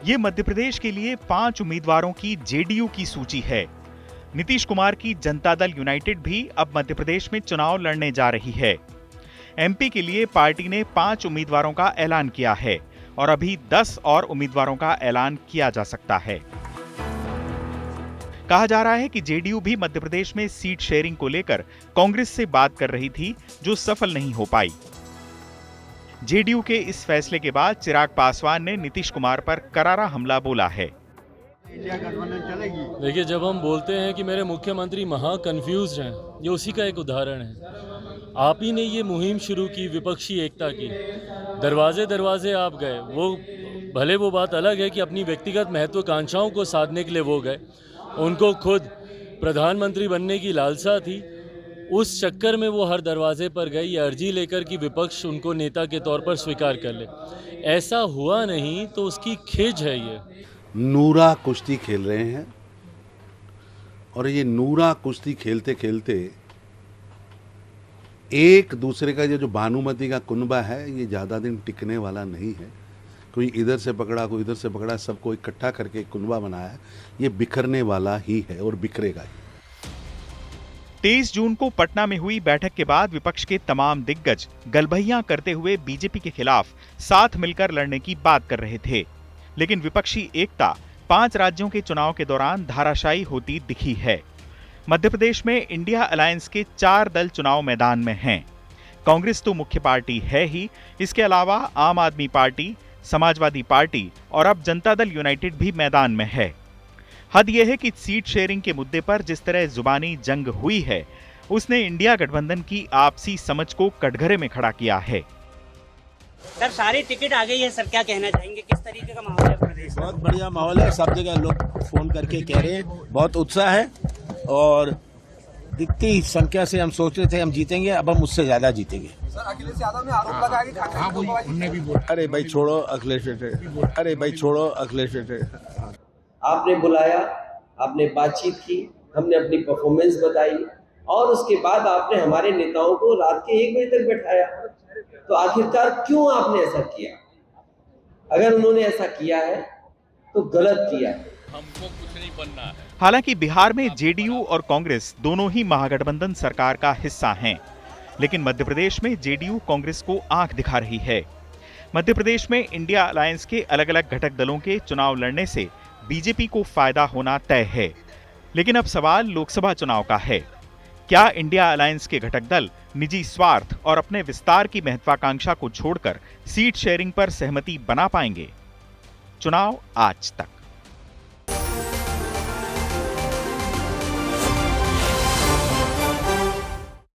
ये मध्य प्रदेश के लिए 5 उम्मीदवारों की जेडीयू की सूची है। नीतीश कुमार की जनता दल यूनाइटेड भी अब मध्य प्रदेश में चुनाव लड़ने जा रही है। एमपी के लिए पार्टी ने 5 उम्मीदवारों का ऐलान किया है और अभी 10 और उम्मीदवारों का ऐलान किया जा सकता है। कहा जा रहा है कि जेडीयू भी मध्य प्रदेश में सीट शेयरिंग को लेकर कांग्रेस से बात कर रही थी, जो सफल नहीं हो पाई। जेडीयू के इस फैसले के बाद चिराग पासवान ने नीतीश कुमार पर करारा हमला बोला है। देखिए, जब हम बोलते हैं कि मेरे मुख्यमंत्री महा कंफ्यूज्ड हैं, ये उसी का एक उदाहरण है। आप ही ने ये मुहिम शुरू की विपक्षी एकता की, दरवाजे दरवाजे आप गए। वो भले वो बात अलग है कि अपनी व्यक्तिगत महत्वाकांक्षाओं को साधने के लिए वो गए, उनको खुद प्रधानमंत्री बनने की लालसा थी, उस चक्कर में वो हर दरवाजे पर गए ये अर्जी लेकर कि विपक्ष उनको नेता के तौर पर स्वीकार कर ले। ऐसा हुआ नहीं तो उसकी खिज है। ये नूरा कुश्ती खेल रहे हैं और ये नूरा कुश्ती खेलते खेलते एक दूसरे का ये जो भानुमति का कुनबा है ये ज़्यादा दिन टिकने वाला नहीं है। कोई इधर से पकड़ा, कोई इधर से पकड़ा, सबको इकट्ठा करके एक कुनबा बनाया है। ये बिखरने वाला ही है और बिखरेगा ही। 23 जून को पटना में हुई बैठक के बाद विपक्ष के तमाम दिग्गज गलबहियां करते हुए बीजेपी के खिलाफ साथ मिलकर लड़ने की बात कर रहे थे, लेकिन विपक्षी एकता 5 राज्यों के चुनाव के दौरान धाराशायी होती दिखी है। मध्य प्रदेश में इंडिया अलायंस के 4 दल चुनाव मैदान में हैं। कांग्रेस तो मुख्य पार्टी है ही, इसके अलावा आम आदमी पार्टी, समाजवादी पार्टी और अब जनता दल यूनाइटेड भी मैदान में है। हद यह है कि सीट शेयरिंग के मुद्दे पर जिस तरह जुबानी जंग हुई है, उसने इंडिया गठबंधन की आपसी समझ को कटघरे में खड़ा किया है। सर, सारी टिकट आ गई है सर, क्या कहना चाहेंगे? किस तरीके का माहौल है प्रदेश में? बहुत बढ़िया माहौल है, सब जगह लोग फोन करके कह रहे हैं, बहुत उत्साह है और दिखती संख्या से हम सोच रहे थे हम जीतेंगे, अब हम उससे ज्यादा जीतेंगे। सर, अखिलेश यादव ने आरोप लगाया कि ठाकरे भी बोला। अरे भाई छोड़ो अखिलेश, अरे भाई छोड़ो अखिलेश। आपने बुलाया, आपने बातचीत की, हमने अपनी परफॉर्मेंस बताई और उसके बाद आपने हमारे नेताओं को रात के 1 बजे तक बैठाया। तो आखिरकार क्यों आपने ऐसा किया? अगर उन्होंने ऐसा किया है तो गलत किया है। हमको कुछ नहीं बनना है। हालांकि बिहार में जेडीयू और कांग्रेस दोनों ही महागठबंधन सरकार का हिस्सा हैं, लेकिन मध्य प्रदेश में जेडीयू कांग्रेस को आंख दिखा रही है। मध्य प्रदेश में इंडिया अलायंस के अलग-अलग घटक दलों के चुनाव लड़ने से बीजेपी को फायदा होना तय है, लेकिन अब सवाल लोकसभा चुनाव का है। क्या इंडिया अलायंस के घटक दल निजी स्वार्थ और अपने विस्तार की महत्वाकांक्षा को छोड़कर सीट शेयरिंग पर सहमति बना पाएंगे? चुनाव आज तक।